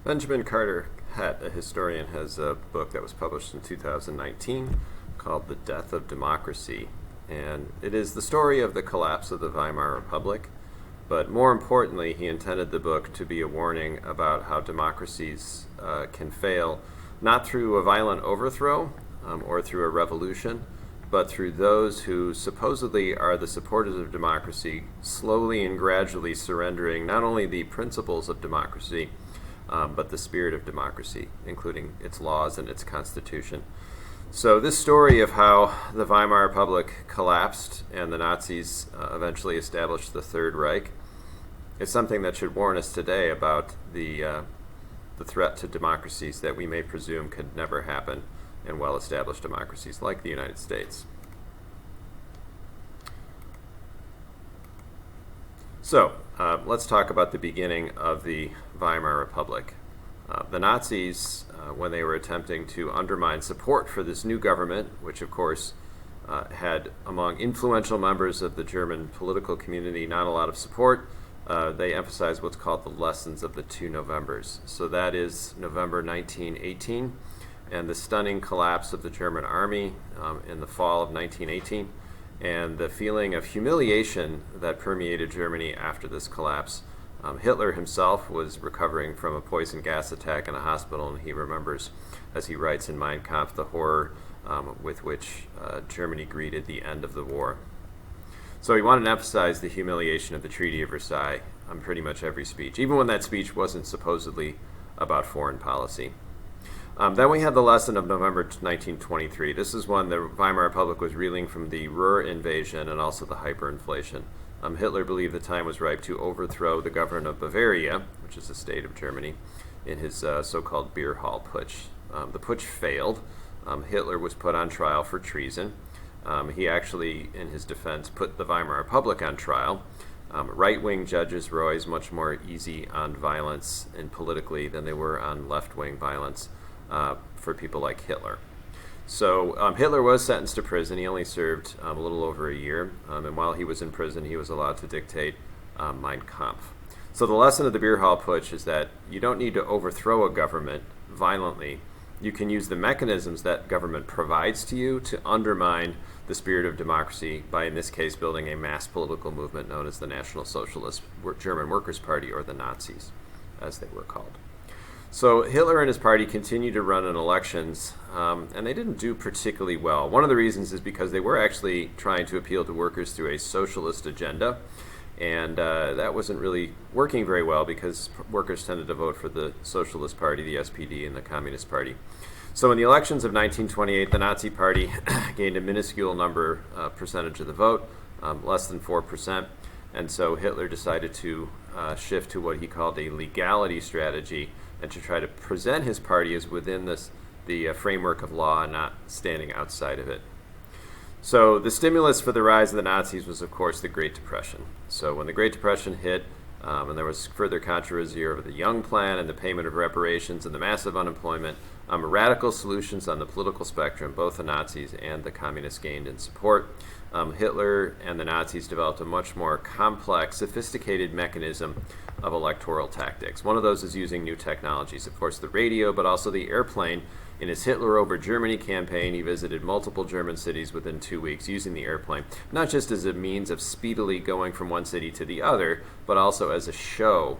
Benjamin Carter Hett, a historian, has a book that was published in 2019 called The Death of Democracy. And it is the story of the collapse of the Weimar Republic. But more importantly, he intended the book to be a warning about how democracies can fail, not through a violent overthrow or through a revolution, but through those who supposedly are the supporters of democracy, slowly and gradually surrendering not only the principles of democracy, but the spirit of democracy, including its laws and its constitution. So this story of how the Weimar Republic collapsed and the Nazis eventually established the Third Reich is something that should warn us today about the threat to democracies that we may presume could never happen in well-established democracies like the United States. So let's talk about the beginning of the Weimar Republic. The Nazis, when they were attempting to undermine support for this new government, which of course had among influential members of the German political community not a lot of support, they emphasized what's called the lessons of the two Novembers. So that is November 1918 and the stunning collapse of the German army in the fall of 1918, and the feeling of humiliation that permeated Germany after this collapse. Hitler himself was recovering from a poison gas attack in a hospital, and he remembers, as he writes in Mein Kampf, the horror with which Germany greeted the end of the war. So he wanted to emphasize the humiliation of the Treaty of Versailles on pretty much every speech, even when that speech wasn't supposedly about foreign policy. Then we had the lesson of November 1923. This is when the Weimar Republic was reeling from the Ruhr invasion and also the hyperinflation. Hitler believed the time was ripe to overthrow the government of Bavaria, which is a state of Germany, in his so-called beer hall putsch. The putsch failed. Hitler was put on trial for treason. He actually, in his defense, put the Weimar Republic on trial. Right-wing judges were always much more easy on violence and politically than they were on left-wing violence for people like Hitler. So Hitler was sentenced to prison. He only served a little over a year, and while he was in prison, he was allowed to dictate Mein Kampf. So the lesson of the beer hall putsch is that you don't need to overthrow a government violently. You can use the mechanisms that government provides to you to undermine the spirit of democracy by, in this case, building a mass political movement known as the National Socialist German Workers' Party, or the Nazis, as they were called. So Hitler and his party continued to run in elections, and they didn't do particularly well. One of the reasons is because they were actually trying to appeal to workers through a socialist agenda, and that wasn't really working very well because workers tended to vote for the Socialist Party, the SPD, and the Communist Party. So in the elections of 1928, the Nazi Party gained a minuscule percentage of the vote, less than 4%, and so Hitler decided to shift to what he called a legality strategy and to try to present his party as within the framework of law and not standing outside of it. So the stimulus for the rise of the Nazis was, of course, the Great Depression. So when the Great Depression hit, and there was further controversy over the Young Plan and the payment of reparations and the massive unemployment, radical solutions on the political spectrum, both the Nazis and the communists gained in support. Hitler and the Nazis developed a much more complex, sophisticated mechanism of electoral tactics. One of those is using new technologies, of course, the radio, but also the airplane. In his Hitler over Germany campaign, he visited multiple German cities within 2 weeks using the airplane, not just as a means of speedily going from one city to the other, but also as a show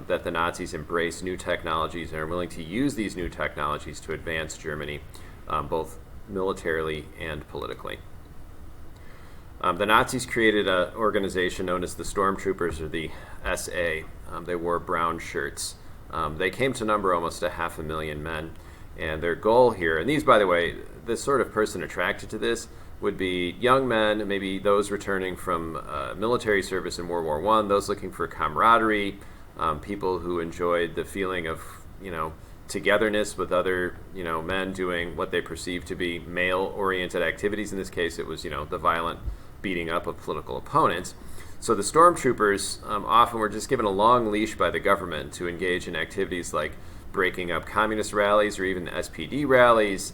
that the Nazis embrace new technologies and are willing to use these new technologies to advance Germany, both militarily and politically. The Nazis created an organization known as the Stormtroopers, or the SA. They wore brown shirts. They came to number almost 500,000 men. And their goal here, and these, by the way, this sort of person attracted to this would be young men, maybe those returning from military service in World War I, those looking for camaraderie, people who enjoyed the feeling of, togetherness with other, men doing what they perceived to be male-oriented activities. In this case, it was, the violent beating up of political opponents. So the stormtroopers often were just given a long leash by the government to engage in activities like breaking up communist rallies or even SPD rallies,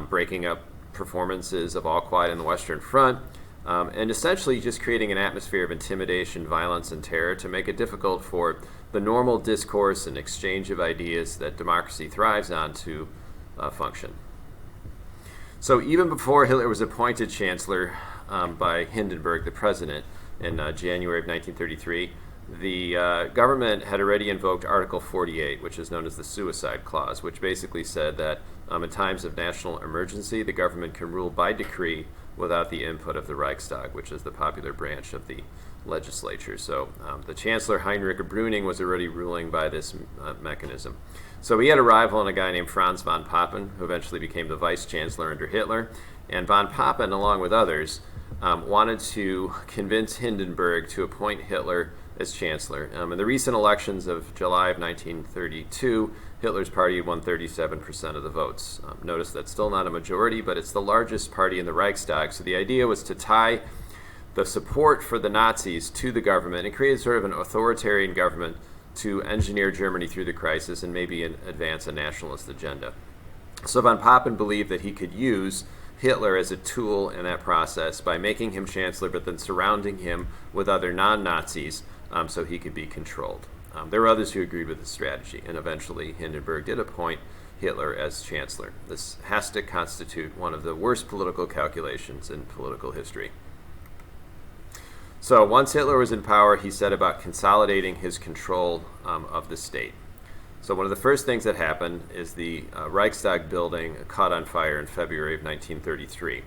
breaking up performances of All Quiet on the Western Front, and essentially just creating an atmosphere of intimidation, violence, and terror to make it difficult for the normal discourse and exchange of ideas that democracy thrives on to function. So even before Hitler was appointed chancellor by Hindenburg, the president, in January of 1933, the government had already invoked Article 48, which is known as the Suicide Clause, which basically said that in times of national emergency, the government can rule by decree without the input of the Reichstag, which is the popular branch of the legislature. So the Chancellor Heinrich Brüning was already ruling by this mechanism. So he had a rival in a guy named Franz von Papen, who eventually became the vice chancellor under Hitler. And von Papen, along with others, wanted to convince Hindenburg to appoint Hitler as chancellor. In the recent elections of July of 1932, Hitler's party won 37% of the votes. Notice that's still not a majority, but it's the largest party in the Reichstag. So the idea was to tie the support for the Nazis to the government and create sort of an authoritarian government to engineer Germany through the crisis and maybe advance a nationalist agenda. So von Papen believed that he could use Hitler as a tool in that process by making him chancellor, but then surrounding him with other non-Nazis so he could be controlled. There were others who agreed with the strategy, and eventually Hindenburg did appoint Hitler as chancellor. This has to constitute one of the worst political calculations in political history. So once Hitler was in power, he set about consolidating his control of the state. So one of the first things that happened is the Reichstag building caught on fire in February of 1933.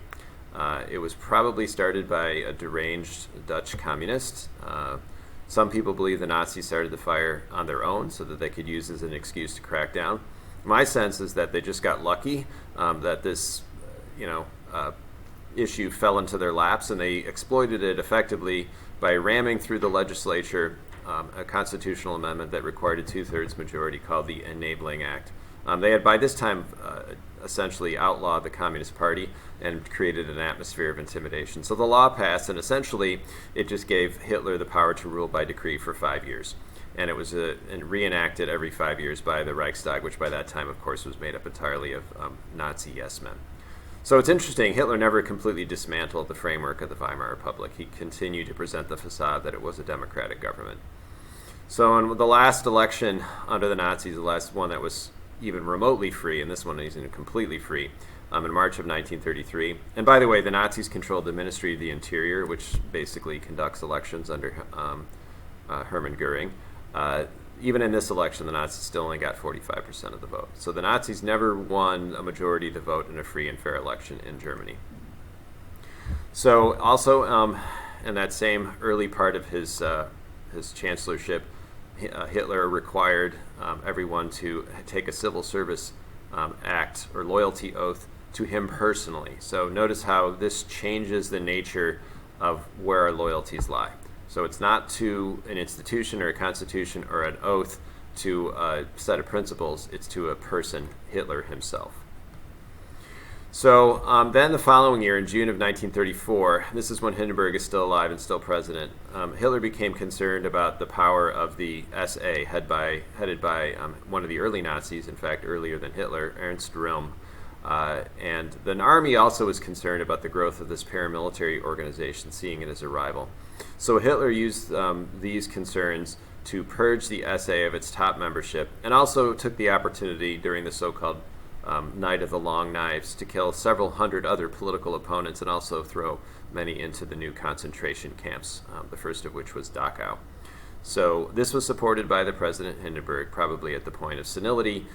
It was probably started by a deranged Dutch communist. Some people believe the Nazis started the fire on their own so that they could use it as an excuse to crack down. My sense is that they just got lucky that this, issue fell into their laps, and they exploited it effectively by ramming through the legislature a constitutional amendment that required a two-thirds majority called the Enabling Act. They had by this time essentially outlawed the Communist Party and created an atmosphere of intimidation. So the law passed, and essentially it just gave Hitler the power to rule by decree for 5 years. And it was reenacted every 5 years by the Reichstag, which by that time, of course, was made up entirely of Nazi yes-men. So it's interesting, Hitler never completely dismantled the framework of the Weimar Republic. He continued to present the facade that it was a democratic government. So in the last election under the Nazis, the last one that was even remotely free, and this one isn't completely free, in March of 1933. And by the way, the Nazis controlled the Ministry of the Interior, which basically conducts elections under Hermann Göring. Even in this election, the Nazis still only got 45% of the vote. So the Nazis never won a majority of the vote in a free and fair election in Germany. So also, in that same early part of his chancellorship, Hitler required everyone to take a civil service act or loyalty oath to him personally. So notice how this changes the nature of where our loyalties lie. So it's not to an institution or a constitution or an oath to a set of principles, it's to a person, Hitler himself. So then the following year, in June of 1934, this is when Hindenburg is still alive and still president, Hitler became concerned about the power of the SA, headed by one of the early Nazis, in fact, earlier than Hitler, Ernst Röhm. And the army also was concerned about the growth of this paramilitary organization, seeing it as a rival. So Hitler used these concerns to purge the SA of its top membership, and also took the opportunity during the so-called Night of the Long Knives to kill several hundred other political opponents and also throw many into the new concentration camps, the first of which was Dachau. So this was supported by the President Hindenburg, probably at the point of senility.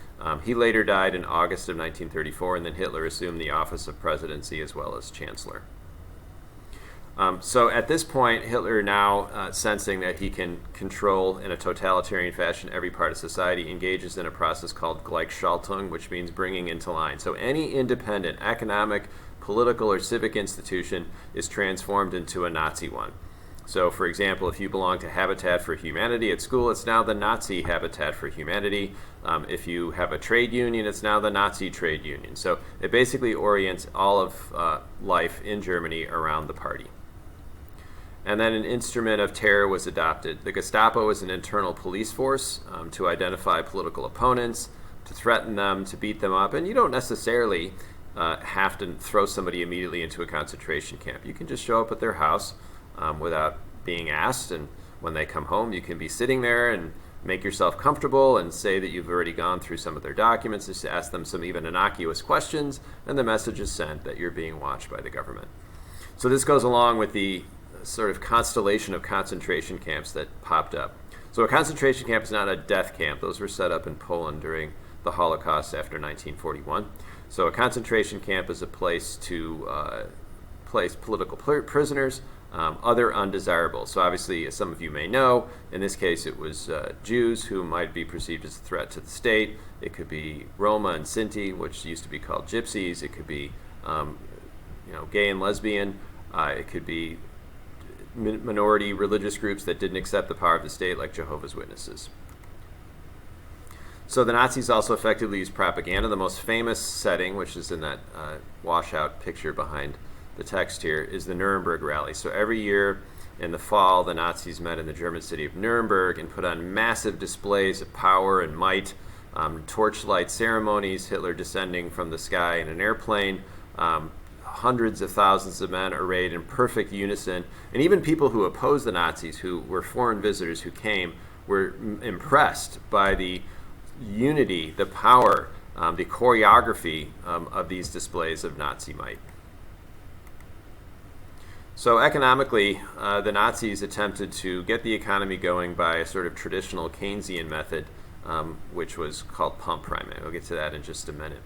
He later died in August of 1934, and then Hitler assumed the office of presidency as well as chancellor. So at this point, Hitler, now sensing that he can control in a totalitarian fashion every part of society, engages in a process called Gleichschaltung, which means bringing into line. So any independent economic, political, or civic institution is transformed into a Nazi one. So, for example, if you belong to Habitat for Humanity at school, it's now the Nazi Habitat for Humanity. If you have a trade union, it's now the Nazi trade union. So it basically orients all of life in Germany around the party. And then an instrument of terror was adopted. The Gestapo is an internal police force to identify political opponents, to threaten them, to beat them up. And you don't necessarily have to throw somebody immediately into a concentration camp. You can just show up at their house without being asked, and when they come home, you can be sitting there and make yourself comfortable and say that you've already gone through some of their documents, just ask them some even innocuous questions, and the message is sent that you're being watched by the government. So this goes along with the sort of constellation of concentration camps that popped up. So a concentration camp is not a death camp. Those were set up in Poland during the Holocaust after 1941. So a concentration camp is a place to place political prisoners, other undesirables. So obviously, as some of you may know, in this case it was Jews who might be perceived as a threat to the state. It could be Roma and Sinti, which used to be called gypsies. It could be gay and lesbian. It could be minority religious groups that didn't accept the power of the state, like Jehovah's Witnesses. So the Nazis also effectively used propaganda. The most famous setting, which is in that washout picture behind the text here, is the Nuremberg rally. So every year in the fall, the Nazis met in the German city of Nuremberg and put on massive displays of power and might, torchlight ceremonies, Hitler descending from the sky in an airplane, hundreds of thousands of men arrayed in perfect unison, and even people who opposed the Nazis, who were foreign visitors who came, were impressed by the unity, the power, the choreography of these displays of Nazi might. So economically, the Nazis attempted to get the economy going by a sort of traditional Keynesian method, which was called pump priming. We'll get to that in just a minute.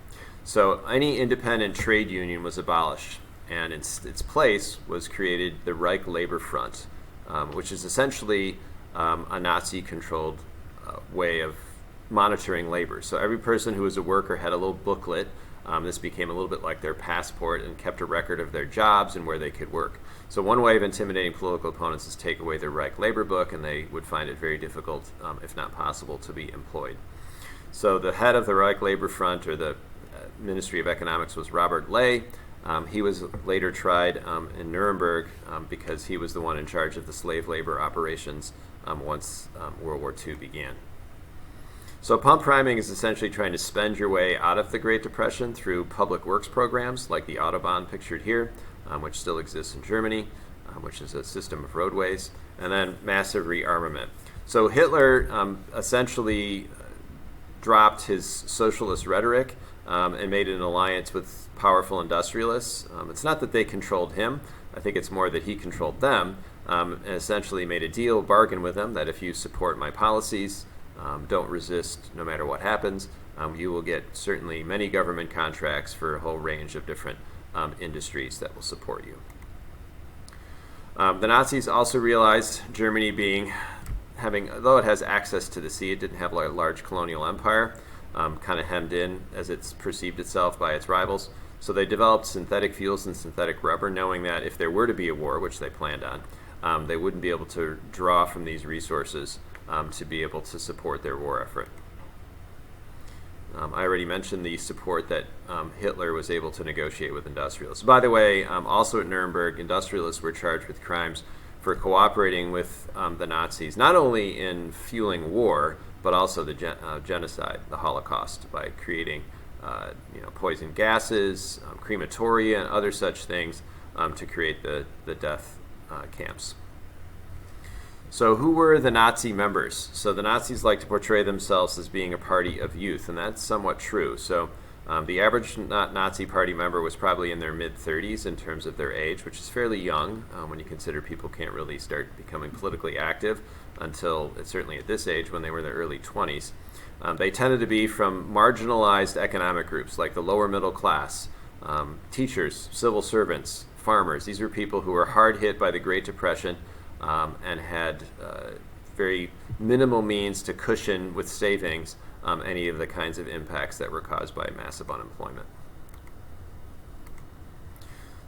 So any independent trade union was abolished, and in its place was created the Reich Labor Front, which is essentially a Nazi-controlled way of monitoring labor. So every person who was a worker had a little booklet. This became a little bit like their passport and kept a record of their jobs and where they could work. So one way of intimidating political opponents is take away their Reich Labor Book, and they would find it very difficult, if not possible, to be employed. So the head of the Reich Labor Front, or the Ministry of Economics, was Robert Ley. He was later tried in Nuremberg because he was the one in charge of the slave labor operations once World War II began. So pump priming is essentially trying to spend your way out of the Great Depression through public works programs like the Autobahn pictured here, which still exists in Germany, which is a system of roadways, and then massive rearmament. So Hitler essentially dropped his socialist rhetoric and made an alliance with powerful industrialists. It's not that they controlled him. I think it's more that he controlled them, and essentially made a deal, bargain with them, that if you support my policies, don't resist no matter what happens, you will get certainly many government contracts for a whole range of different industries that will support you. The Nazis also realized Germany though it has access to the sea, it didn't have a large colonial empire, kind of hemmed in as it's perceived itself by its rivals. So they developed synthetic fuels and synthetic rubber, knowing that if there were to be a war, which they planned on, they wouldn't be able to draw from these resources to be able to support their war effort. I already mentioned the support that Hitler was able to negotiate with industrialists. By the way, also at Nuremberg, industrialists were charged with crimes for cooperating with the Nazis, not only in fueling war, but also the genocide, the Holocaust, by creating poison gases, crematoria, and other such things to create the death camps. So who were the Nazi members? So the Nazis like to portray themselves as being a party of youth, and that's somewhat true. So the average Nazi party member was probably in their mid-30s in terms of their age, which is fairly young when you consider people can't really start becoming politically active until, certainly at this age, when they were in their early 20s. They tended to be from marginalized economic groups like the lower middle class, teachers, civil servants, farmers. These were people who were hard hit by the Great Depression and had very minimal means to cushion with savings any of the kinds of impacts that were caused by massive unemployment.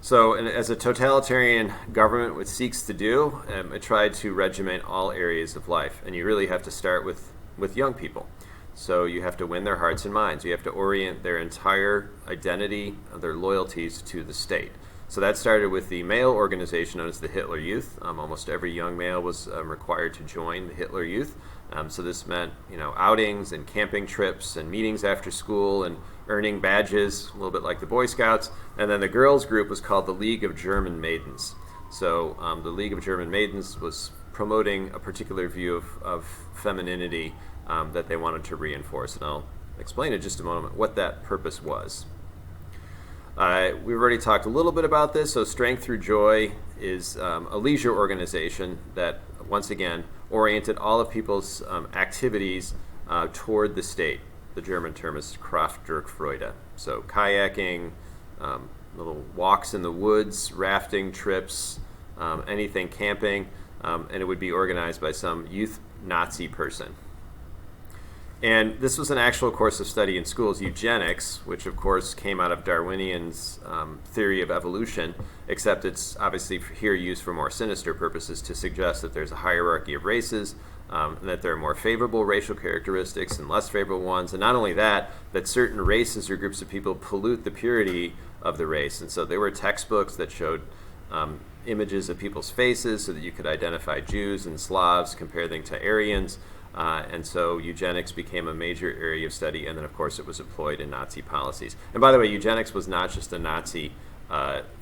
So as a totalitarian government, what seeks to do, it tried to regiment all areas of life. And you really have to start with young people. So you have to win their hearts and minds. You have to orient their entire identity, their loyalties to the state. So that started with the male organization known as the Hitler Youth. Almost every young male was required to join the Hitler Youth. So this meant, outings and camping trips and meetings after school and earning badges, a little bit like the Boy Scouts. And then the girls group was called the League of German Maidens. So the League of German Maidens was promoting a particular view of femininity that they wanted to reinforce. And I'll explain in just a moment what that purpose was. We've already talked a little bit about this. So Strength Through Joy is a leisure organization that, once again, oriented all of people's activities toward the state. The German term is Kraft, durch, Freude. So kayaking, little walks in the woods, rafting trips, anything camping, and it would be organized by some youth Nazi person. And this was an actual course of study in schools, eugenics, which of course came out of Darwinian's theory of evolution, except it's obviously here used for more sinister purposes to suggest that there's a hierarchy of races, and that there are more favorable racial characteristics and less favorable ones. And not only that, that certain races or groups of people pollute the purity of the race. And so there were textbooks that showed images of people's faces so that you could identify Jews and Slavs, compare them to Aryans. And so eugenics became a major area of study, and then of course it was employed in Nazi policies. And by the way, eugenics was not just a Nazi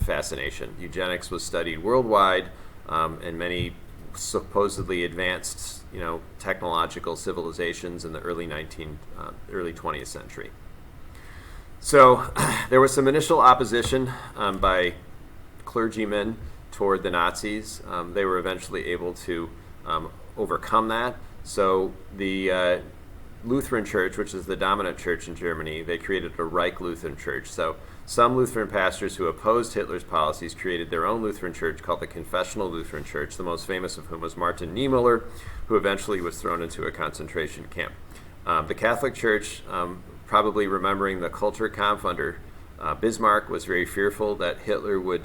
fascination. Eugenics was studied worldwide in many supposedly advanced, technological civilizations in the early 20th century. So there was some initial opposition by clergymen toward the Nazis. They were eventually able to overcome that. So the Lutheran Church, which is the dominant church in Germany, they created a Reich Lutheran Church. So some Lutheran pastors who opposed Hitler's policies created their own Lutheran church called the Confessional Lutheran Church, the most famous of whom was Martin Niemöller, who eventually was thrown into a concentration camp. The Catholic Church, probably remembering the Kulturkampf under Bismarck, was very fearful that Hitler would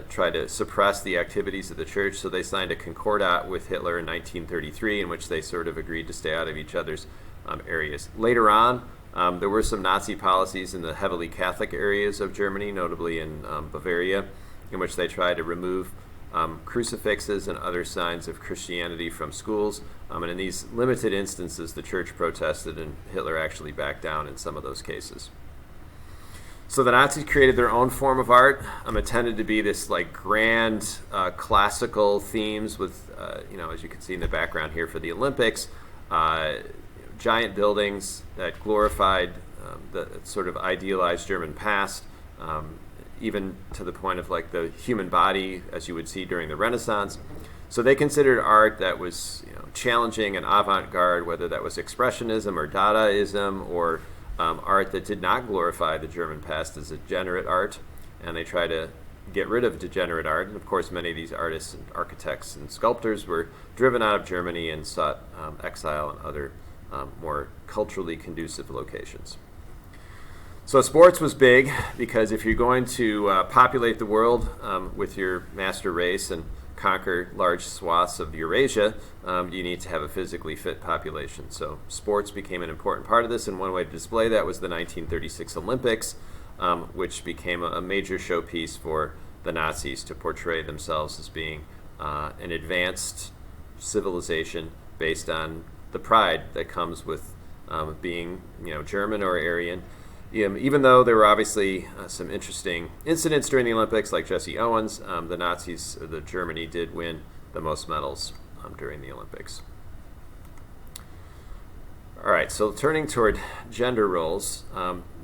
try to suppress the activities of the church, so they signed a concordat with Hitler in 1933 in which they sort of agreed to stay out of each other's areas. Later on, there were some Nazi policies in the heavily Catholic areas of Germany, notably in Bavaria, in which they tried to remove crucifixes and other signs of Christianity from schools. And in these limited instances, the church protested, and Hitler actually backed down in some of those cases. So the Nazis created their own form of art. It tended to be this grand classical themes with, as you can see in the background here for the Olympics, giant buildings that glorified the sort of idealized German past, even to the point of the human body, as you would see during the Renaissance. So they considered art that was challenging and avant-garde, whether that was Expressionism or Dadaism or art that did not glorify the German past as degenerate art, and they tried to get rid of degenerate art. And of course, many of these artists and architects and sculptors were driven out of Germany and sought exile in other more culturally conducive locations. So sports was big because if you're going to populate the world with your master race and conquer large swaths of Eurasia, you need to have a physically fit population. So sports became an important part of this, and one way to display that was the 1936 Olympics, which became a major showpiece for the Nazis to portray themselves as being an advanced civilization based on the pride that comes with being German or Aryan. Even though there were obviously some interesting incidents during the Olympics, like Jesse Owens, the Nazis, the Germany did win the most medals during the Olympics. All right, so turning toward gender roles,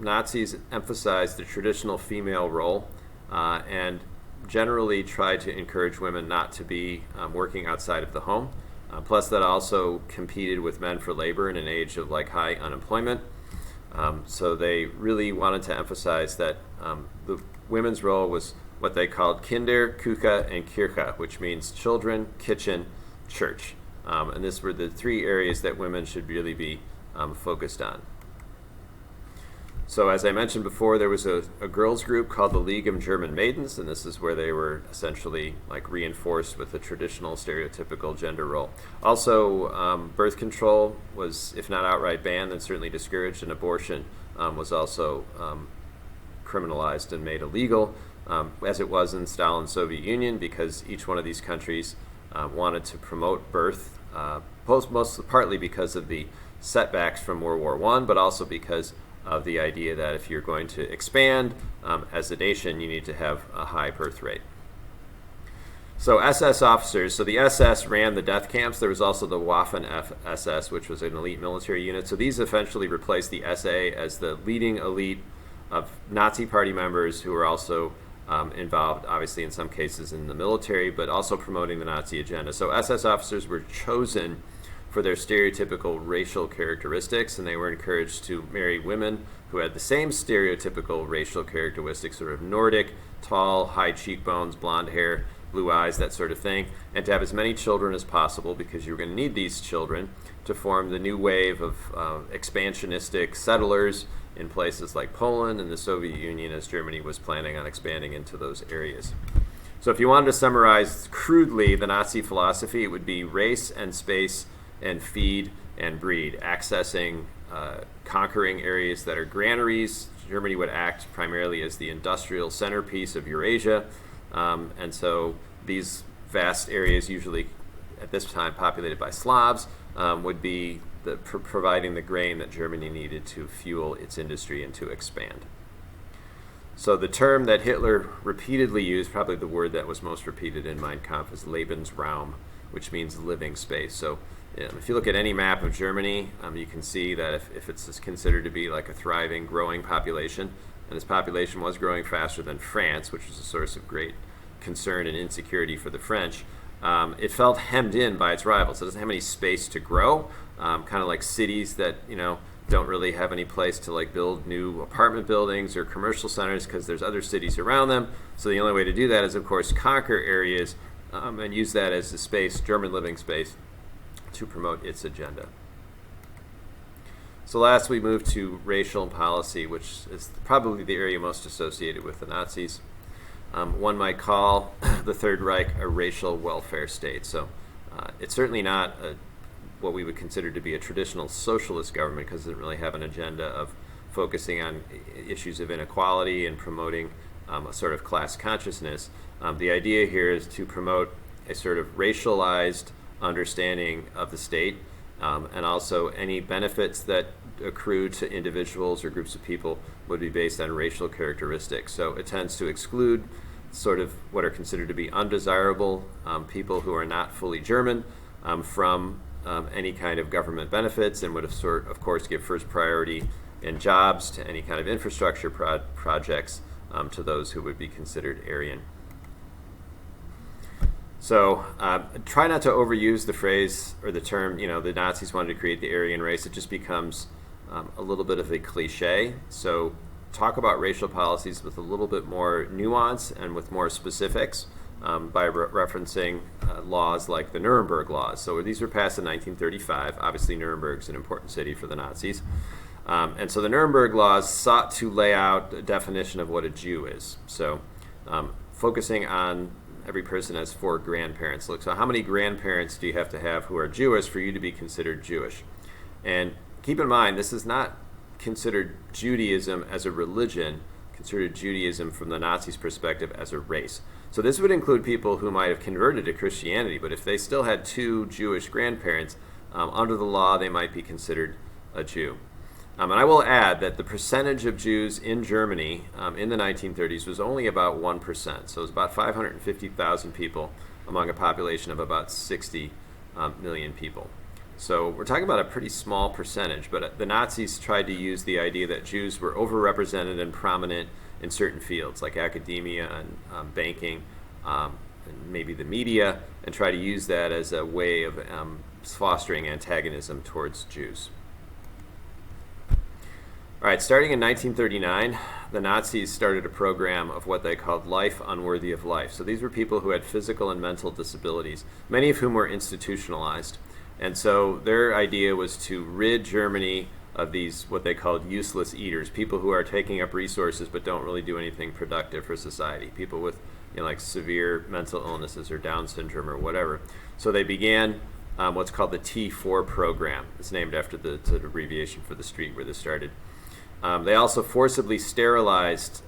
Nazis emphasized the traditional female role and generally tried to encourage women not to be working outside of the home. Plus, that also competed with men for labor in an age of high unemployment. So they really wanted to emphasize that the women's role was what they called Kinder, Küche, and Kirche, which means children, kitchen, church. And these were the three areas that women should really be focused on. So as I mentioned before, there was a girls group called the League of German Maidens, and this is where they were essentially reinforced with the traditional stereotypical gender role. Also, birth control was, if not outright banned, then certainly discouraged, and abortion was also criminalized and made illegal, as it was in Stalin's Soviet Union, because each one of these countries wanted to promote birth, partly because of the setbacks from World War I, but also because of the idea that if you're going to expand as a nation, you need to have a high birth rate. So SS officers, so the SS ran the death camps. There was also the Waffen-SS, which was an elite military unit. So these eventually replaced the SA as the leading elite of Nazi party members who were also involved, obviously in some cases in the military, but also promoting the Nazi agenda. So SS officers were chosen for their stereotypical racial characteristics, and they were encouraged to marry women who had the same stereotypical racial characteristics, sort of Nordic, tall, high cheekbones, blonde hair, blue eyes, that sort of thing, and to have as many children as possible because you were going to need these children to form the new wave of expansionistic settlers in places like Poland and the Soviet Union as Germany was planning on expanding into those areas. So if you wanted to summarize crudely the Nazi philosophy, it would be race and space and feed and breed, accessing, conquering areas that are granaries. Germany would act primarily as the industrial centerpiece of Eurasia, and so these vast areas, usually at this time populated by Slavs, would be providing the grain that Germany needed to fuel its industry and to expand. So the term that Hitler repeatedly used, probably the word that was most repeated in Mein Kampf, is Lebensraum, which means living space. So if you look at any map of Germany, you can see that if it's considered to be like a thriving, growing population, and this population was growing faster than France, which was a source of great concern and insecurity for the French, it felt hemmed in by its rivals. It doesn't have any space to grow, kind of like cities that don't really have any place to like build new apartment buildings or commercial centers because there's other cities around them. So the only way to do that is, of course, conquer areas and use that as the space, German living space, to promote its agenda. So last we move to racial policy, which is probably the area most associated with the Nazis. One might call the Third Reich a racial welfare state. So it's certainly not what we would consider to be a traditional socialist government because it doesn't really have an agenda of focusing on issues of inequality and promoting a sort of class consciousness. The idea here is to promote a sort of racialized understanding of the state, and also any benefits that accrue to individuals or groups of people would be based on racial characteristics. So it tends to exclude sort of what are considered to be undesirable people who are not fully German from any kind of government benefits, and would of course give first priority in jobs to any kind of infrastructure projects to those who would be considered Aryan. So try not to overuse the phrase or the term, the Nazis wanted to create the Aryan race. It just becomes a little bit of a cliche. So talk about racial policies with a little bit more nuance and with more specifics by referencing laws like the Nuremberg Laws. So these were passed in 1935. Obviously, Nuremberg's an important city for the Nazis. And so the Nuremberg Laws sought to lay out a definition of what a Jew is. So focusing on every person has 4 grandparents. Look, so how many grandparents do you have to have who are Jewish for you to be considered Jewish? And keep in mind, this is not considered Judaism as a religion, considered Judaism from the Nazis' perspective as a race. So this would include people who might have converted to Christianity, but if they still had 2 Jewish grandparents, under the law they might be considered a Jew. And I will add that the percentage of Jews in Germany in the 1930s was only about 1%. So it was about 550,000 people among a population of about 60 million people. So we're talking about a pretty small percentage, but the Nazis tried to use the idea that Jews were overrepresented and prominent in certain fields like academia and banking and maybe the media, and try to use that as a way of fostering antagonism towards Jews. All right, starting in 1939, the Nazis started a program of what they called life unworthy of life. So these were people who had physical and mental disabilities, many of whom were institutionalized. And so their idea was to rid Germany of these, what they called useless eaters, people who are taking up resources but don't really do anything productive for society, people with like severe mental illnesses or Down syndrome or whatever. So they began what's called the T4 program. It's named after the sort of abbreviation for the street where this started. They also forcibly sterilized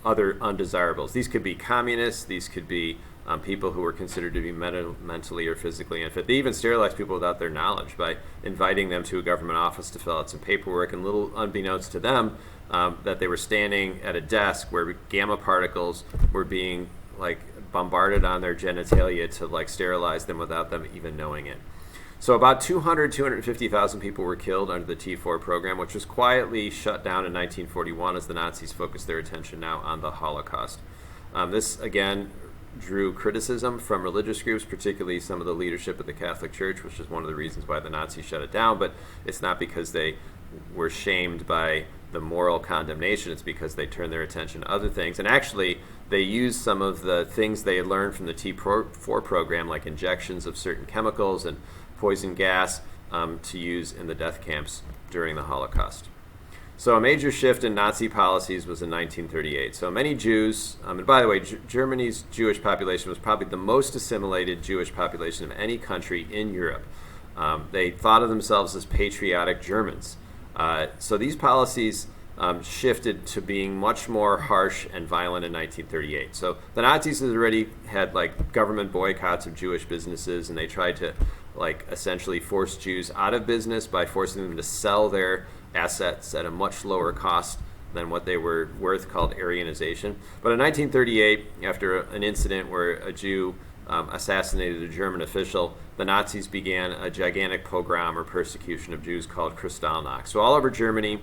other undesirables. These could be communists, these could be people who were considered to be mentally or physically unfit. They even sterilized people without their knowledge by inviting them to a government office to fill out some paperwork, and little unbeknownst to them that they were standing at a desk where gamma particles were being bombarded on their genitalia to like sterilize them without them even knowing it. So about 250,000 people were killed under the T4 program, which was quietly shut down in 1941 as the Nazis focused their attention now on the Holocaust. This, again, drew criticism from religious groups, particularly some of the leadership of the Catholic Church, which is one of the reasons why the Nazis shut it down, but it's not because they were shamed by the moral condemnation, it's because they turned their attention to other things. And actually, they used some of the things they had learned from the T4 program, like injections of certain chemicals and poison gas, to use in the death camps during the Holocaust. So a major shift in Nazi policies was in 1938. So many Jews, and by the way, Germany's Jewish population was probably the most assimilated Jewish population of any country in Europe. They thought of themselves as patriotic Germans. So these policies shifted to being much more harsh and violent in 1938. So the Nazis had already had like government boycotts of Jewish businesses, and they tried to like essentially force Jews out of business by forcing them to sell their assets at a much lower cost than what they were worth, called Aryanization. But in 1938, after an incident where a Jew assassinated a German official, the Nazis began a gigantic pogrom or persecution of Jews called Kristallnacht. So all over Germany,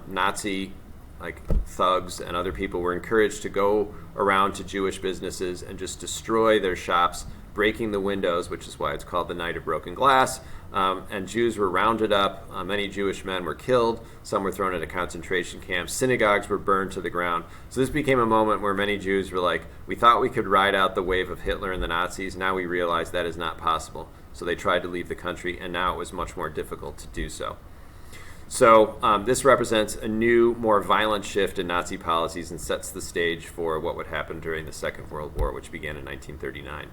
Nazi like thugs and other people were encouraged to go around to Jewish businesses and just destroy their shops, breaking the windows, which is why it's called the Night of Broken Glass. And Jews were rounded up. Many Jewish men were killed. Some were thrown into concentration camps. Synagogues were burned to the ground. So this became a moment where many Jews were like, we thought we could ride out the wave of Hitler and the Nazis. Now we realize that is not possible. So they tried to leave the country, and now it was much more difficult to do so. So this represents a new, more violent shift in Nazi policies and sets the stage for what would happen during the Second World War, which began in 1939.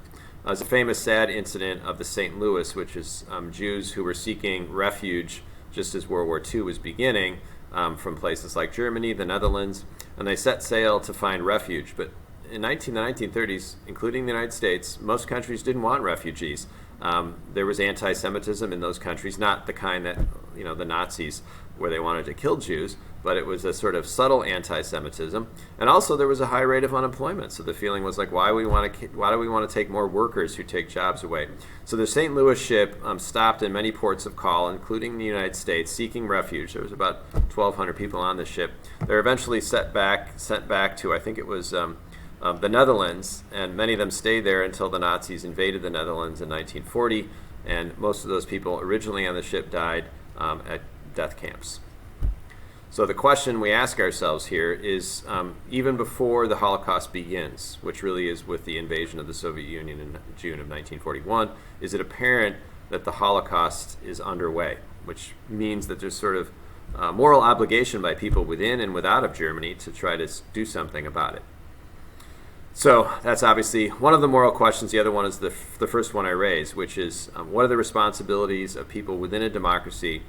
There's a famous sad incident of the St. Louis, which is Jews who were seeking refuge just as World War II was beginning from places like Germany, the Netherlands, and they set sail to find refuge. But in the 1930s, including the United States, most countries didn't want refugees. There was anti-Semitism in those countries, not the kind that, the Nazis, where they wanted to kill Jews, but it was a sort of subtle anti-Semitism. And also there was a high rate of unemployment. So the feeling was like, why do we want to take more workers who take jobs away? So the St. Louis ship stopped in many ports of call, including the United States, seeking refuge. There was about 1,200 people on the ship. They were eventually sent back to, I think it was the Netherlands, and many of them stayed there until the Nazis invaded the Netherlands in 1940, and most of those people originally on the ship died at death camps. So the question we ask ourselves here is, even before the Holocaust begins, which really is with the invasion of the Soviet Union in June of 1941, is it apparent that the Holocaust is underway, which means that there's sort of moral obligation by people within and without of Germany to try to do something about it. So that's obviously one of the moral questions. The other one is the first one I raised, which is what are the responsibilities of people within a democracy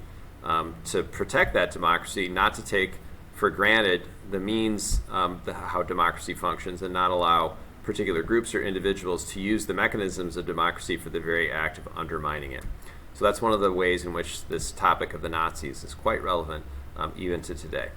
to protect that democracy, not to take for granted the means how democracy functions, and not allow particular groups or individuals to use the mechanisms of democracy for the very act of undermining it. So that's one of the ways in which this topic of the Nazis is quite relevant even to today.